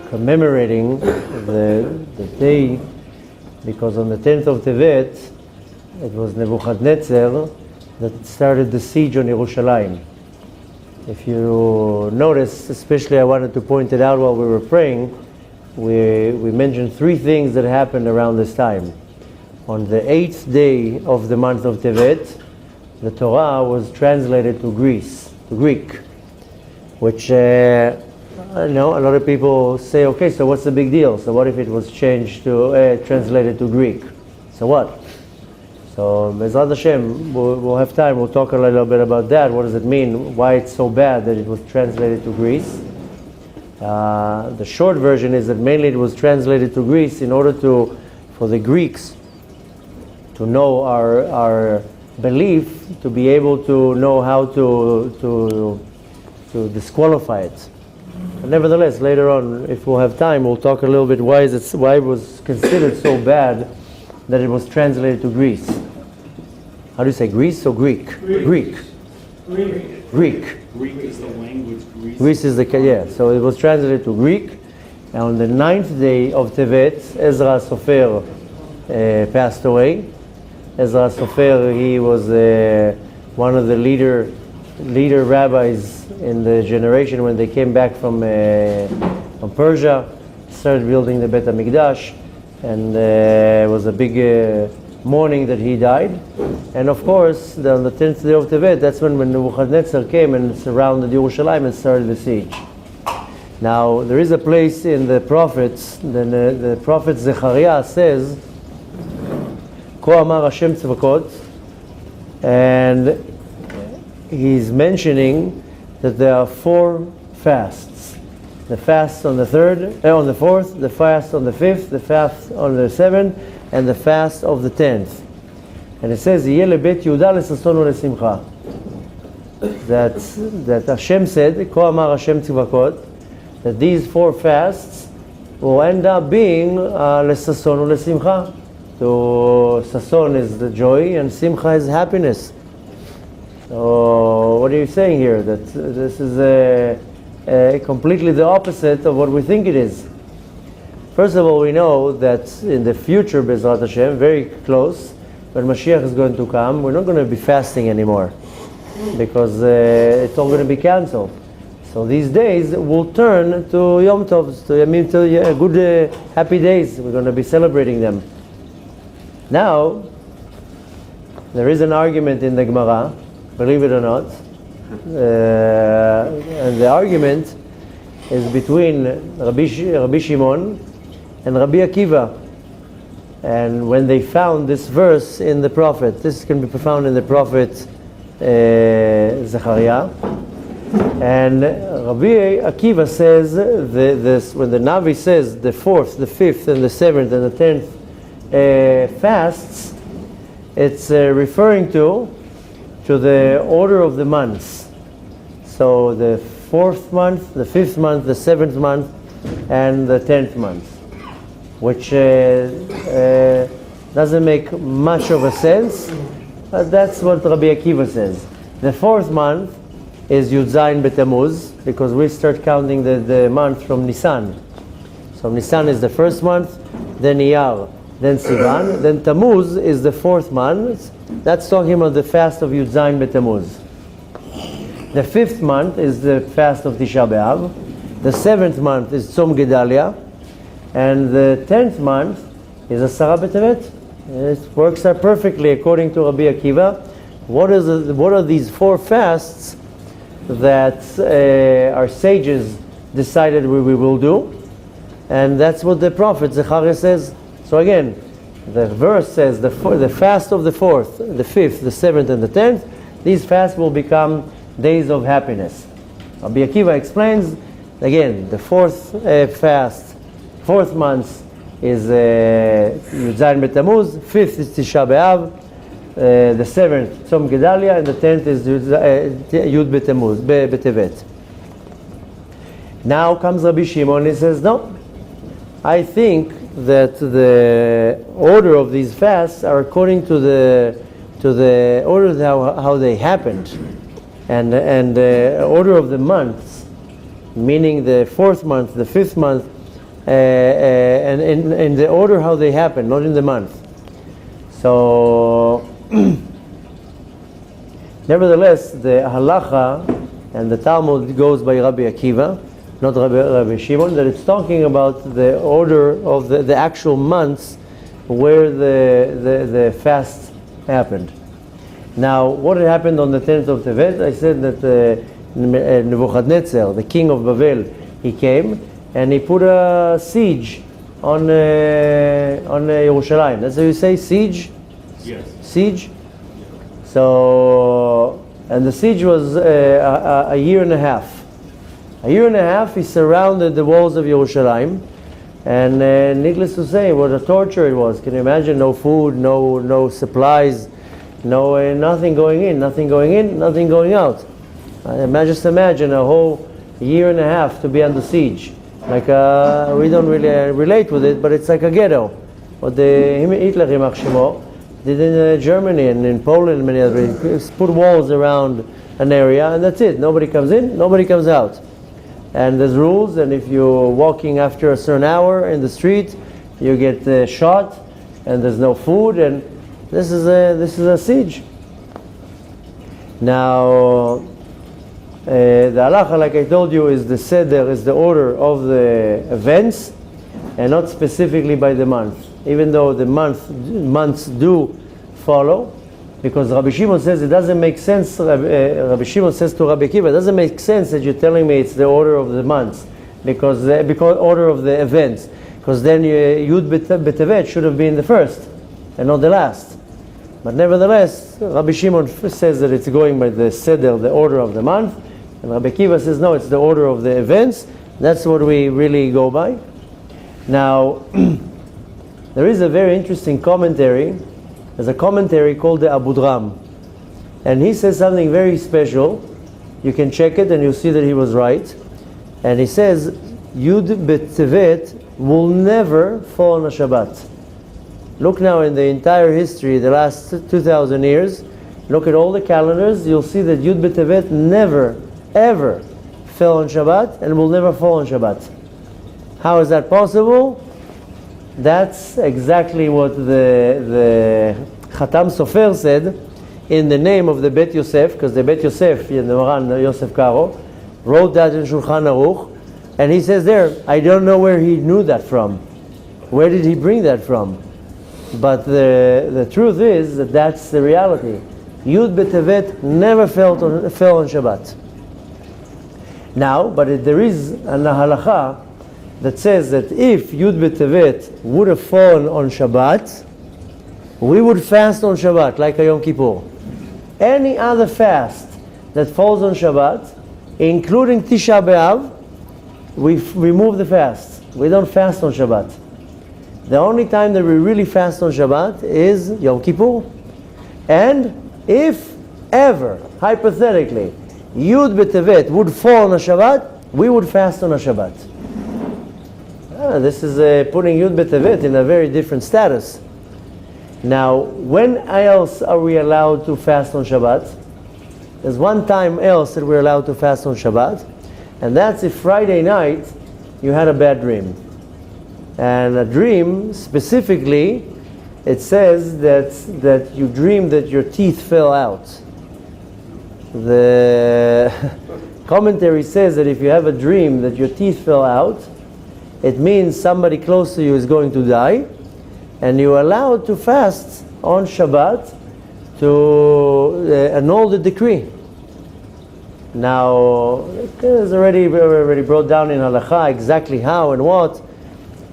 Commemorating the day, because on the 10th of Tevet, it was Nebuchadnezzar that started the siege on Yerushalayim. If you notice, especially I wanted to point it out while we were praying, we mentioned three things that happened around this time. On the 8th day of the month of Tevet, the Torah was translated to Greek, which I know a lot of people say, okay, so what's the big deal? So what if it was changed to translated to Greek? So what? So Bezrat Hashem, we'll have time. We'll talk a little bit about that. What does it mean? Why it's so bad that it was translated to Greece? The short version is that mainly it was translated to Greece in order for the Greeks to know our belief, to be able to know how to disqualify it. But nevertheless, later on, if we'll have time, we'll talk a little bit why it was considered so bad that it was translated to Greece. How do you say Greece or Greek? Greek. Greek is the language. Greece is yeah. So it was translated to Greek. And on the 9th day of Tevet, Ezra Sofer passed away. Ezra Sofer, he was one of the leader rabbis in the generation when they came back from Persia, started building the Bet HaMikdash, and it was a big mourning that he died. And of course, on the 10th day of Tevet, that's when Nebuchadnezzar came and surrounded Yerushalayim and started the siege. Now, there is a place in the prophets, the prophet Zechariah says, Ko Amar Hashem Tzvakot, and he's mentioning that there are 4 fasts. The fast on the 4th, the fast on the 5th, the fast on the 7th, and the fast of the 10th. And it says, Yeh lebet Yehuda lesason ulesimcha. That Hashem said, Ko amar Hashem tzivakot, that these 4 fasts will end up being lesason ulesimcha. So sason is the joy and simcha is happiness. So what are you saying here? That this is completely the opposite of what we think it is. First of all, we know that in the future, Bezrat Hashem, very close, when Mashiach is going to come, we're not going to be fasting anymore, because it's all going to be cancelled. So these days will turn to Yom Tov, to good, happy days. We're going to be celebrating them. Now, there is an argument in the Gemara, believe it or not, and the argument is between Rabbi Shimon and Rabbi Akiva. And when they found this verse in the prophet, this can be found in the prophet Zechariah, and Rabbi Akiva says this, when the Navi says the 4th, the 5th, and the 7th, and the 10th fasts, it's referring to the order of the months. So the 4th month, the 5th month, the 7th month, and the 10th month, which doesn't make much of a sense, but that's what Rabbi Akiva says. The 4th month is Yud Zayin B'Tammuz, because we start counting the month from Nisan. So Nisan is the 1st month, then Iyar, then Sivan, then Tammuz is the 4th month. That's talking about the fast of Yud Zayin B'Tammuz. The 5th month is the fast of Tisha B'Av. The 7th month is Tzom Gedalia. And the 10th month is Asara B'Tevet. It works out perfectly according to Rabbi Akiva. What are these 4 fasts that our sages decided we will do? And that's what the prophet Zechariah says. So again, the verse says the fast of the 4th, the 5th, the 7th, and the 10th, these fasts will become days of happiness. Rabbi Akiva explains, again, the 4th fast, 4th month is Yud Zayin B'Tammuz, 5th is Tisha B'Av, the 7th Tzom Gedalia, and the 10th is Yud B'Tevet. Now comes Rabbi Shimon and he says, no, I think that the order of these fasts are according to to the order of how they happened, and order of the months, meaning the 4th month, the 5th month, and in the order how they happened, not in the month. So, nevertheless, the halacha and the Talmud goes by Rabbi Akiva, not Rabbi Shimon, that it's talking about the order of the actual months where the fast happened. Now, what had happened on the 10th of Tevet? I said that Nebuchadnezzar, the king of Babel, he came and he put a siege on Yerushalayim. That's how you say siege? Yes. Siege? So, and the siege was a year and a half. A year and a half he surrounded the walls of Yerushalayim, and needless to say, what a torture it was. Can you imagine? No food, no supplies, nothing going in, nothing going out. Just imagine a whole year and a half to be under siege. Like we don't really relate with it, but it's like a ghetto. What Hitler did in Germany and in Poland and many other places, put walls around an area, and that's it. Nobody comes in, nobody comes out. And there's rules, and if you're walking after a certain hour in the street, you get shot, and there's no food, and this is a siege. Now, the halacha, like I told you, is the seder, is the order of the events, and not specifically by the month. Even though the months do follow, because Rabbi Shimon says it doesn't make sense. Rabbi Shimon says to Rabbi Akiva, it doesn't make sense that you're telling me it's the order of the months, because order of the events, because then Yud B'Tevet should have been the first and not the last. But nevertheless, Rabbi Shimon says that it's going by the seder, the order of the month, and Rabbi Akiva says no, it's the order of the events. That's what we really go by. Now, there is a very interesting commentary. There's a commentary called the Abu Dhram, and he says something very special. You can check it and you'll see that he was right. And he says Yud B'Tevet will never fall on a Shabbat. Look now in the entire history, the last 2,000 years, look at all the calendars, you'll see that Yud B'Tevet never, ever fell on Shabbat and will never fall on Shabbat. How is that possible? That's exactly what the Khatam Sofer said in the name of the Bet Yosef, because the Bet Yosef, the Moran Yosef Karo, wrote that in Shulchan Aruch, and he says there, I don't know where he knew that from. Where did he bring that from? But the truth is that that's the reality. Yud B'Tevet never fell on Shabbat. Now, but there is an halacha that says that if Yud B'Tevet would have fallen on Shabbat, we would fast on Shabbat like a Yom Kippur. Any other fast that falls on Shabbat, including Tisha B'Av, we remove the fast. We don't fast on Shabbat. The only time that we really fast on Shabbat is Yom Kippur. And if ever, hypothetically, Yud B'Tevet would fall on a Shabbat, we would fast on a Shabbat. This is putting Yud B'Tevet in a very different status. Now, when else are we allowed to fast on Shabbat? There's one time else that we're allowed to fast on Shabbat, and that's if Friday night you had a bad dream. And a dream, specifically, it says that you dreamed that your teeth fell out. The commentary says that if you have a dream that your teeth fell out, it means somebody close to you is going to die, and you're allowed to fast on Shabbat to annul the decree. Now, it's already brought down in halacha exactly how and what,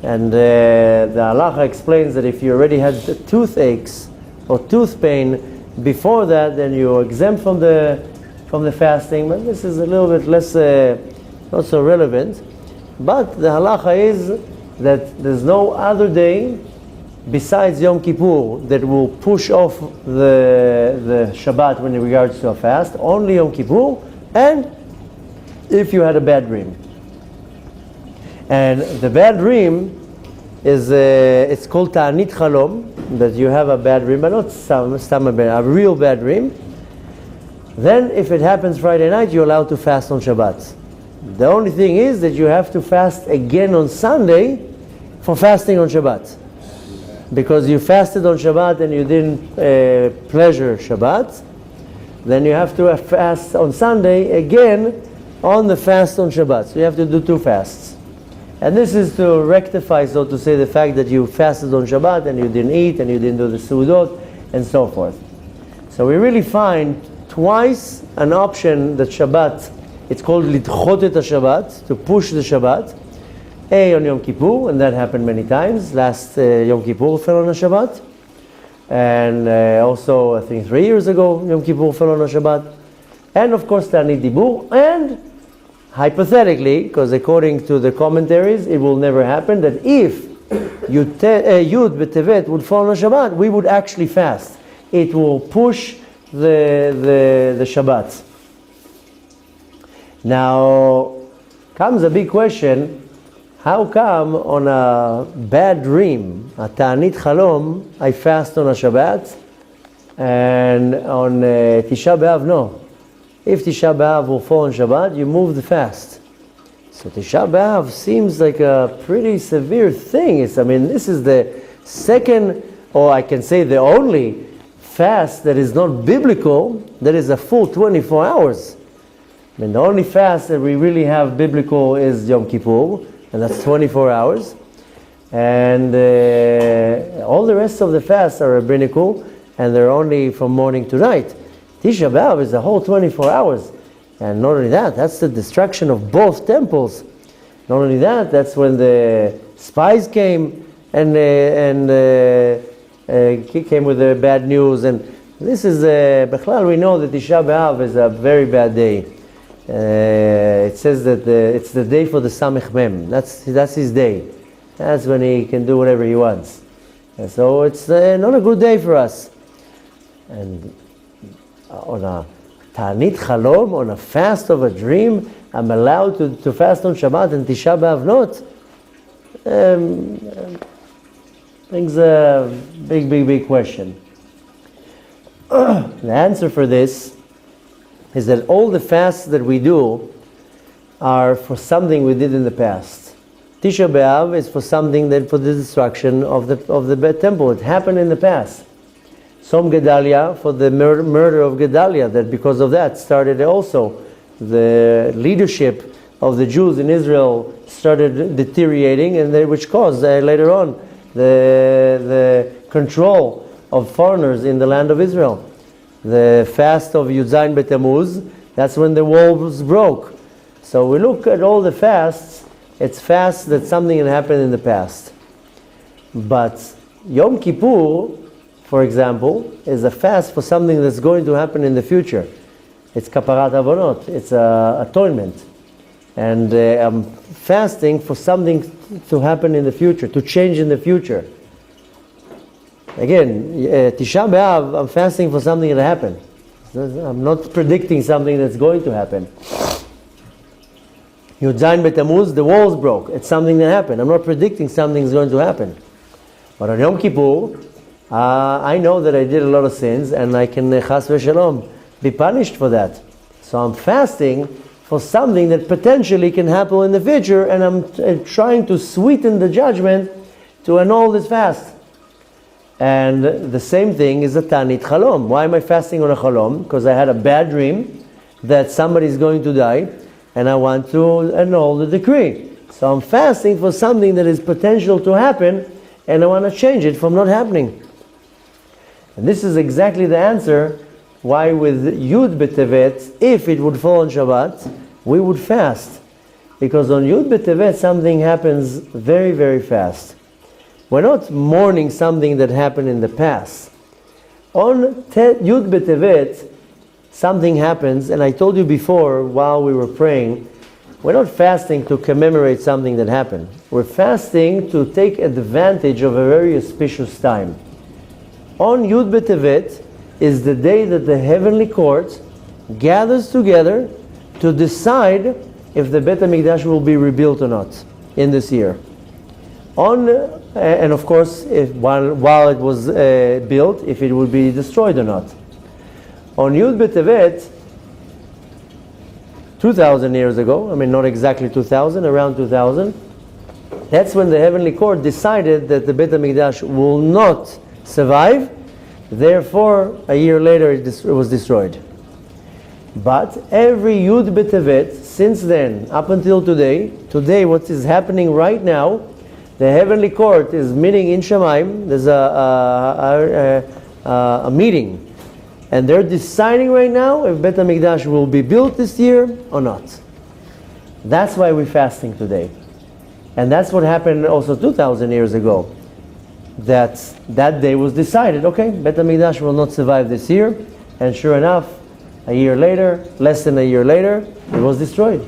and the halacha explains that if you already had toothaches or tooth pain before that, then you're exempt from the fasting. But this is a little bit less, not so relevant. But the halacha is that there's no other day besides Yom Kippur that will push off the Shabbat when in regards to a fast. Only Yom Kippur, and if you had a bad dream. And the bad dream is it's called Ta'anit Chalom, that you have a bad dream, but not some a real bad dream. Then if it happens Friday night, you're allowed to fast on Shabbat. The only thing is that you have to fast again on Sunday for fasting on Shabbat. Because you fasted on Shabbat and you didn't pleasure Shabbat, then you have to fast on Sunday again on the fast on Shabbat. So you have to do 2 fasts. And this is to rectify, so to say, the fact that you fasted on Shabbat and you didn't eat and you didn't do the Sudot and so forth. So we really find twice an option that Shabbat, it's called Lidchot et HaShabbat, to push the Shabbat. On Yom Kippur, and that happened many times. Last Yom Kippur fell on a Shabbat. And also, I think 3 years ago, Yom Kippur fell on a Shabbat. And of course, Ta'anit Dibur. And hypothetically, because according to the commentaries, it will never happen, that if Yud B'Tevet would fall on a Shabbat, we would actually fast. It will push the Shabbat. Now, comes a big question. How come on a bad dream, a Ta'anit Chalom, I fast on a Shabbat, and on Tisha B'Av, no. If Tisha B'Av will fall on Shabbat, you move the fast. So Tisha B'Av seems like a pretty severe thing. This is the second, or I can say the only fast that is not biblical, that is a full 24 hours. The only fast that we really have biblical is Yom Kippur, and that's 24 hours. And all the rest of the fasts are rabbinical, and they're only from morning to night. Tisha B'Av is the whole 24 hours. And not only that, that's the destruction of both temples. Not only that, that's when the spies came and came with the bad news. And this is, Bechlal, we know that Tisha B'Av is a very bad day. It says that it's the day for the Samech Mem. That's his day. That's when he can do whatever he wants. And so it's not a good day for us. And on a Ta'anit Chalom, on a fast of a dream, I'm allowed to fast on Shabbat and Tisha B'Av not. Things a big question. The answer for this is that all the fasts that we do are for something we did in the past. Tisha B'Av is for something that for the destruction of the temple. It happened in the past. Som Gedalia for the murder of Gedalia, that because of that started also the leadership of the Jews in Israel started deteriorating, and which caused later on the control of foreigners in the land of Israel. The fast of Yud Zayin B'Tammuz, that's when the walls broke. So we look at all the fasts, it's fasts that something had happened in the past. But Yom Kippur, for example, is a fast for something that's going to happen in the future. It's Kaparat Avonot, it's atonement. And I'm fasting for something to happen in the future, to change in the future. Again, Tisha B'Av, I'm fasting for something that happened. I'm not predicting something that's going to happen. Yud Zayin B'Tammuz, the walls broke. It's something that happened. I'm not predicting something's going to happen. But on Yom Kippur, I know that I did a lot of sins, and I can chas v'shalom be punished for that. So I'm fasting for something that potentially can happen in the future, and I'm trying to sweeten the judgment to annul this fast. And the same thing is a Ta'anit Chalom. Why am I fasting on a Chalom? Because I had a bad dream that somebody is going to die, and I want to annul the decree. So I'm fasting for something that is potential to happen, and I want to change it from not happening. And this is exactly the answer why with Yud B'Tevet, if it would fall on Shabbat, we would fast. Because on Yud B'Tevet something happens very, very fast. We're not mourning something that happened in the past. On Yud B'Tevet, something happens, and I told you before while we were praying, we're not fasting to commemorate something that happened. We're fasting to take advantage of a very auspicious time. On Yud B'Tevet is the day that the heavenly court gathers together to decide if the Beit HaMikdash will be rebuilt or not in this year. On and of course, while it was built, if it would be destroyed or not. On Yud B'Tevet, 2,000 years ago, I mean not exactly 2,000, around 2,000, that's when the heavenly court decided that the Beit HaMikdash will not survive, therefore a year later it was destroyed. But every Yud B'Tevet, since then, up until today, what is happening right now, the heavenly court is meeting in Shamayim, there's a meeting, and they're deciding right now if Beit HaMikdash will be built this year or not. That's why we're fasting today. And that's what happened also 2,000 years ago. That day was decided, okay, Beit HaMikdash will not survive this year, and sure enough, a year later, less than a year later, it was destroyed.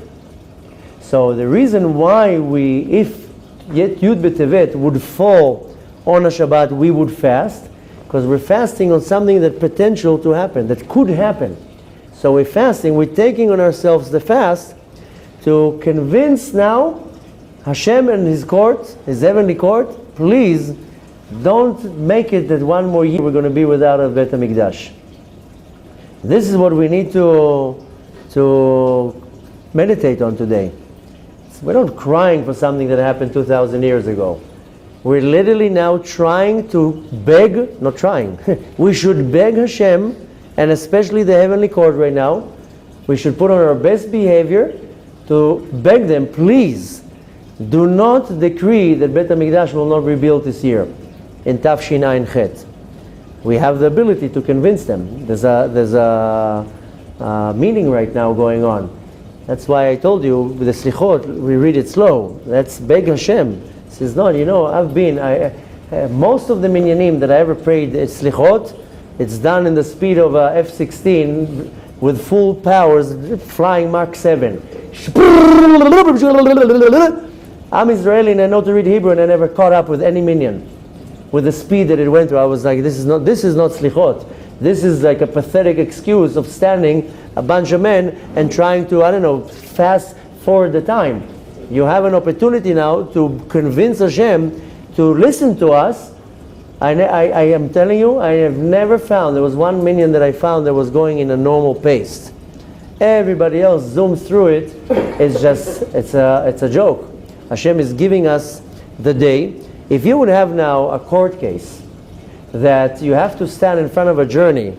So the reason why if Yud B'Tevet would fall on a Shabbat, we would fast, because we're fasting on something that potential to happen, that could happen. So we're fasting, we're taking on ourselves the fast to convince now Hashem and His court, His heavenly court, please don't make it that one more year we're going to be without a Beit HaMikdash. This is what we need to meditate on today. We're not crying for something that happened 2,000 years ago. We're literally now trying to beg, not trying, we should beg Hashem, and especially the heavenly court right now, we should put on our best behavior to beg them, please, do not decree that Beit HaMikdash will not be built this year, in Tafshin Ayin Chet. We have the ability to convince them. There's a meeting right now going on. That's why I told you, with the Slichot, we read it slow. Let's beg Hashem. He says, no, most of the minyanim that I ever prayed, Slichot, it's done in the speed of a F-16 with full powers, flying Mach 7. I'm Israeli and I know to read Hebrew, and I never caught up with any minyan. With the speed that it went through, I was like, this is not slichot. This is like a pathetic excuse of standing a bunch of men and trying to, fast forward the time. You have an opportunity now to convince Hashem to listen to us. I am telling you, I have never found, there was one minyan that I found that was going in a normal pace. Everybody else zooms through it. It's a joke. Hashem is giving us the day. If you would have now a court case that you have to stand in front of a jury,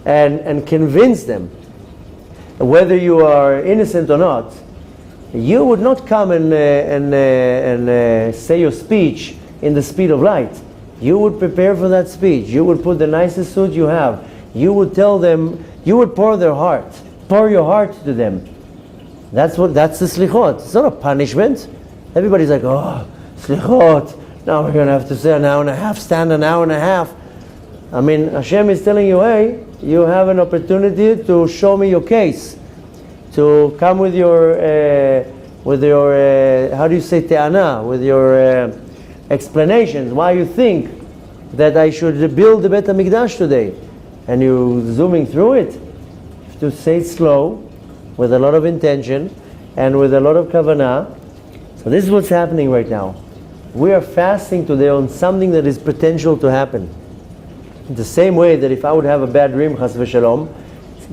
and convince them whether you are innocent or not, you would not come and say your speech in the speed of light. You would prepare for that speech. You would put the nicest suit you have. You would tell them, you would pour your heart to them. That's the slichot. It's not a punishment. Everybody's like, oh, slichot, now we're going to have to say an hour and a half, stand an hour and a half. I mean, Hashem is telling you, hey, you have an opportunity to show me your case, to come with your how do you say te'ana, with your explanations, why you think that I should build the Beit HaMikdash today. And you zooming through it, you have to say it slow, with a lot of intention, and with a lot of kavanah. So this is what's happening right now. We are fasting today on something that is potential to happen. In the same way that if I would have a bad dream, chas v'shalom,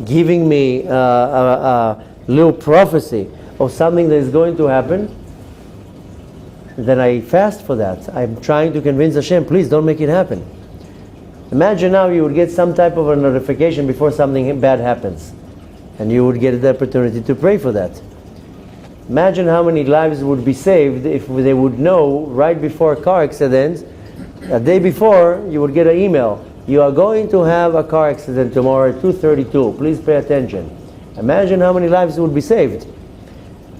giving me a little prophecy of something that is going to happen, then I fast for that. I'm trying to convince Hashem, please don't make it happen. Imagine now you would get some type of a notification before something bad happens, and you would get the opportunity to pray for that. Imagine how many lives would be saved if they would know right before a car accident, a day before, you would get an email. You are going to have a car accident tomorrow at 2:32. Please pay attention. Imagine how many lives would be saved.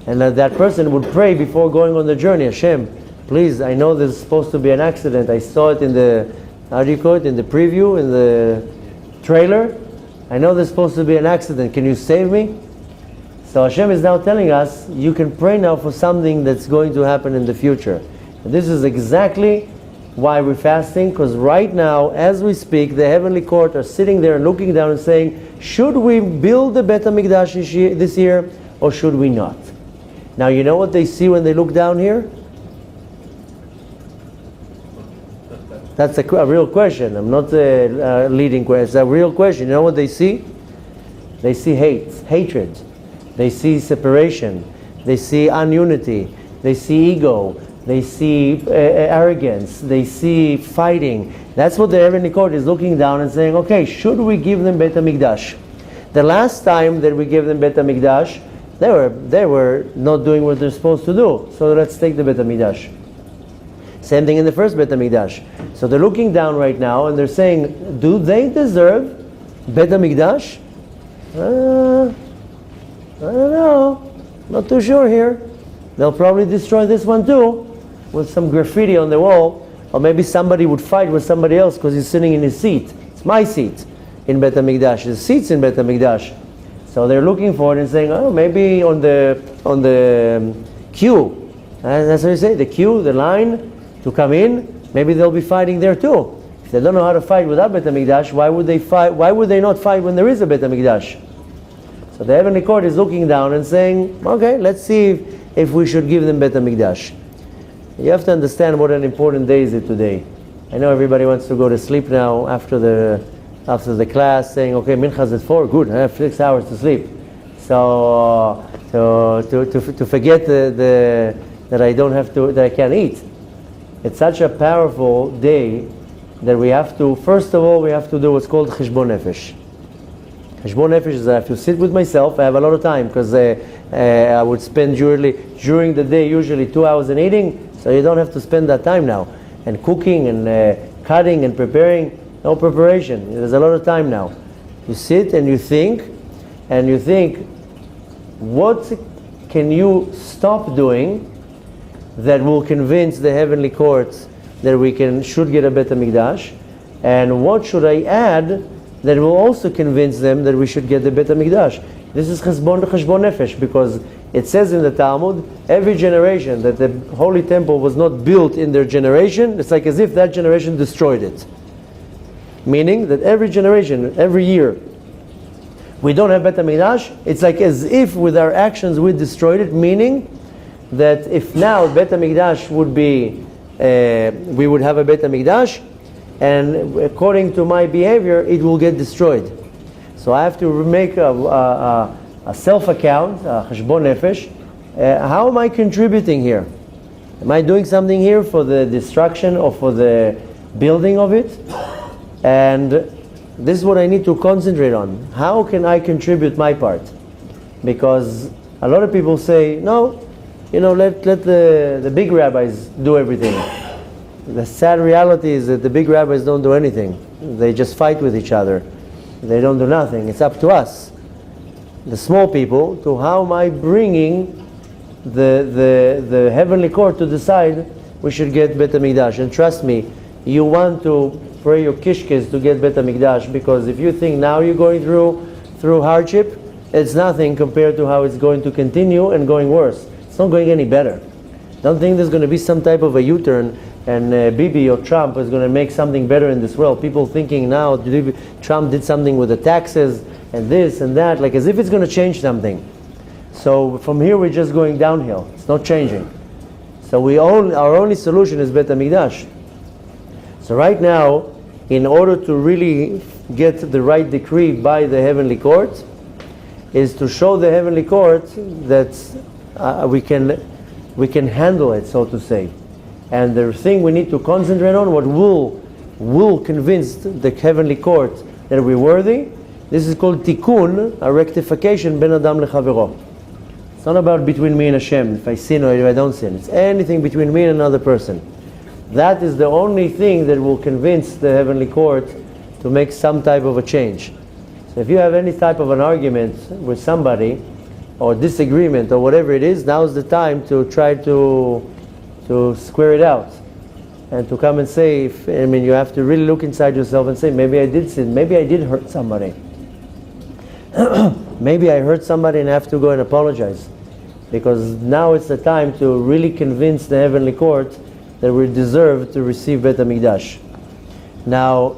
And that person would pray before going on the journey. Hashem, please, I know there's supposed to be an accident. I saw it in the, in the preview, in the trailer. I know there's supposed to be an accident. Can you save me? So Hashem is now telling us, you can pray now for something that's going to happen in the future. And this is exactly why we're fasting, because right now, as we speak, the heavenly court are sitting there and looking down and saying, should we build the Beit HaMikdash this year, or should we not? Now, you know what they see when they look down here? That's a real question. I'm not leading question. It's a real question. You know what they see? They see hatred. They see separation. They see ununity. They see ego. They see arrogance. They see fighting. That's what the heavenly court is looking down and saying, okay, should we give them Beit HaMikdash? The last time that we gave them Beit HaMikdash, they were not doing what they're supposed to do. So let's take the Beit HaMikdash. Same thing in the first Beit HaMikdash. So they're looking down right now and they're saying, do they deserve Beit HaMikdash? I don't know. Not too sure here. They'll probably destroy this one too, with some graffiti on the wall. Or maybe somebody would fight with somebody else because he's sitting in his seat. It's my seat in Beit HaMikdash. There's seats in Beit HaMikdash. So they're looking for it and saying, oh, maybe on the queue. That's what you say, the queue, the line to come in. Maybe they'll be fighting there too. If they don't know how to fight without Beit HaMikdash, why would they fight? Why would they not fight when there is a Beit HaMikdash? So the heavenly court is looking down and saying, okay, let's see if we should give them Beit HaMikdash. You have to understand what an important day is it today. I know everybody wants to go to sleep now after the class, saying, okay, Mincha's at 4, good, I have 6 hours to sleep. So to forget that I don't have to, that I can't eat. It's such a powerful day that we have to, first of all, we have to do what's called Cheshbon Nefesh. Cheshbon Nefesh is I have to sit with myself. I have a lot of time because I would spend during the day usually 2 hours in eating, so you don't have to spend that time now. And cooking and cutting and preparing, no preparation. There's a lot of time now. You sit and you think, what can you stop doing that will convince the heavenly courts that we should get a Beit HaMikdash, and what should I add that will also convince them that we should get the Beit HaMikdash? This is Cheshbon Nefesh, because it says in the Talmud, every generation that the Holy Temple was not built in their generation, it's like as if that generation destroyed it. Meaning that every generation, every year, we don't have Beit HaMikdash, it's like as if with our actions we destroyed it, meaning that if now Beit HaMikdash would be, we would have a Beit HaMikdash, and according to my behavior, it will get destroyed. So I have to make a self-account, a Cheshbon Nefesh. How am I contributing here? Am I doing something here for the destruction or for the building of it? And this is what I need to concentrate on. How can I contribute my part? Because a lot of people say, no, let the big rabbis do everything. The sad reality is that the big rabbis don't do anything. They just fight with each other. They don't do nothing. It's up to us, the small people, to how am I bringing the heavenly court to decide we should get Beit HaMikdash. And trust me, you want to pray your kishkes to get Beit HaMikdash, because if you think now you're going through hardship, it's nothing compared to how it's going to continue and going worse. It's not going any better. Don't think there's going to be some type of a U-turn and Bibi or Trump is going to make something better in this world. People thinking now Trump did something with the taxes and this and that, like as if it's going to change something. So from here we're just going downhill. It's not changing. So our only solution is Beit HaMikdash. So right now, in order to really get the right decree by the heavenly court, is to show the heavenly court that we can handle it, so to say. And the thing we need to concentrate on, what will convince the heavenly court that we're worthy, this is called tikkun, a rectification ben adam lechavero. It's not about between me and Hashem, if I sin or if I don't sin. It's anything between me and another person. That is the only thing that will convince the heavenly court to make some type of a change. So if you have any type of an argument with somebody, or disagreement, or whatever it is, now's the time to try to square it out. And to come and say, you have to really look inside yourself and say, maybe I did sin, maybe I did hurt somebody. Maybe I hurt somebody and I have to go and apologize. Because now it's the time to really convince the heavenly court that we deserve to receive Beit HaMikdash. Now,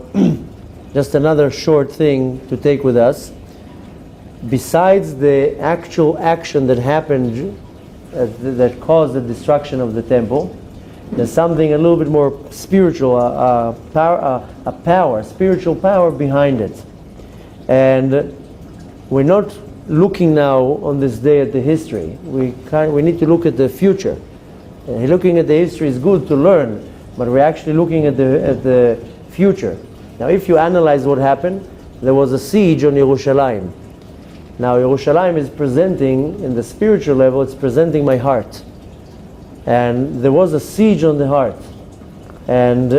just another short thing to take with us. Besides the actual action that happened, that caused the destruction of the temple, There's something a little bit more spiritual, a spiritual power behind it. And we're not looking now on this day at the history. We need to look at the future. Looking at the history is good to learn, but we're actually looking at the future. Now, if you analyze what happened, there was a siege on Yerushalayim. Now, Yerushalayim is presenting, in the spiritual level, it's presenting my heart. And there was a siege on the heart. And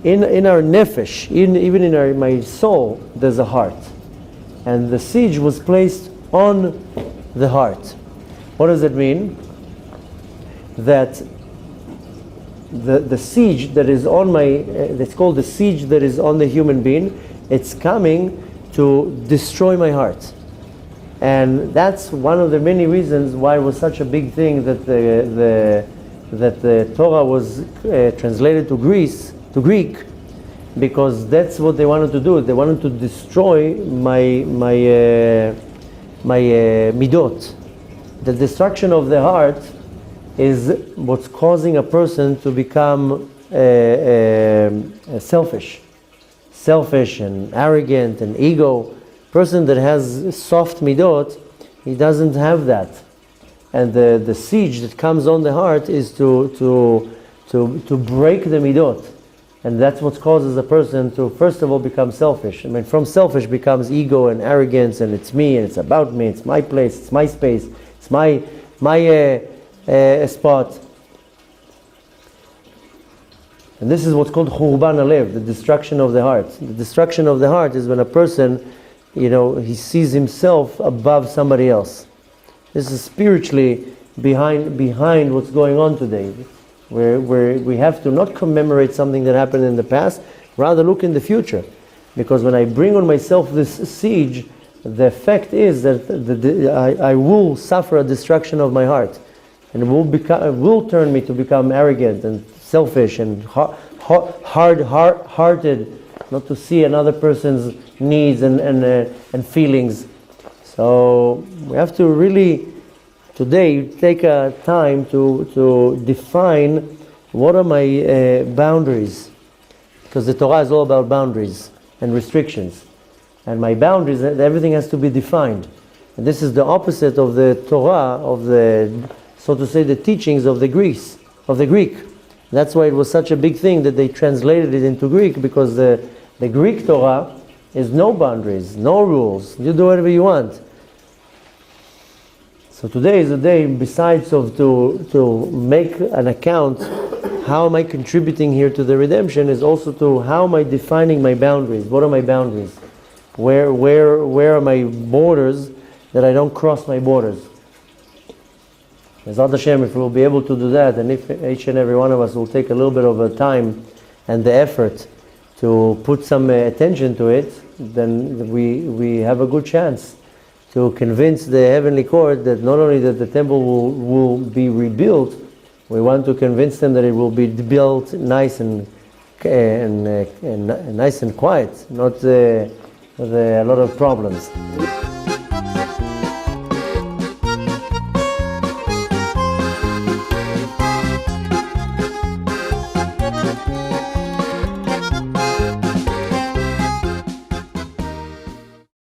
in our nefesh, even in my soul, there's a heart. And the siege was placed on the heart. What does it mean? That the siege that is on it's called the siege that is on the human being, it's coming to destroy my heart. And that's one of the many reasons why it was such a big thing that the Torah was translated to Greek, because that's what they wanted to do. They wanted to destroy my midot. The destruction of the heart is what's causing a person to become selfish and arrogant and ego. Person that has soft midot, he doesn't have that. And the siege that comes on the heart is to break the midot. And that's what causes a person to, first of all, become selfish. I mean, from selfish becomes ego and arrogance, and it's me, and it's about me, it's my place, it's my space, it's my spot. And this is what's called churban halev, the destruction of the heart. The destruction of the heart is when a person, he sees himself above somebody else. This is spiritually behind what's going on today. Where we have to not commemorate something that happened in the past, rather look in the future. Because when I bring on myself this siege, the effect is that I will suffer a destruction of my heart. And it will turn me to become arrogant and selfish and hard-hearted, not to see another person's needs and feelings. So we have to really today take a time to define what are my boundaries, because the Torah is all about boundaries and restrictions, and my boundaries, everything has to be defined. And this is the opposite of the Torah, of the, so to say, the teachings of the Greek. That's why it was such a big thing that they translated it into Greek, because the Greek Torah is no boundaries, no rules. You do whatever you want. So today is a day, besides of to make an account, how am I contributing here to the redemption, is also to how am I defining my boundaries. What are my boundaries? Where are my borders, that I don't cross my borders? Bezrat Hashem, if we'll be able to do that, and if each and every one of us will take a little bit of a time and the effort to put some attention to it, then we have a good chance to convince the heavenly court that not only that the temple will be rebuilt, we want to convince them that it will be built nice and nice and quiet, not with a lot of problems.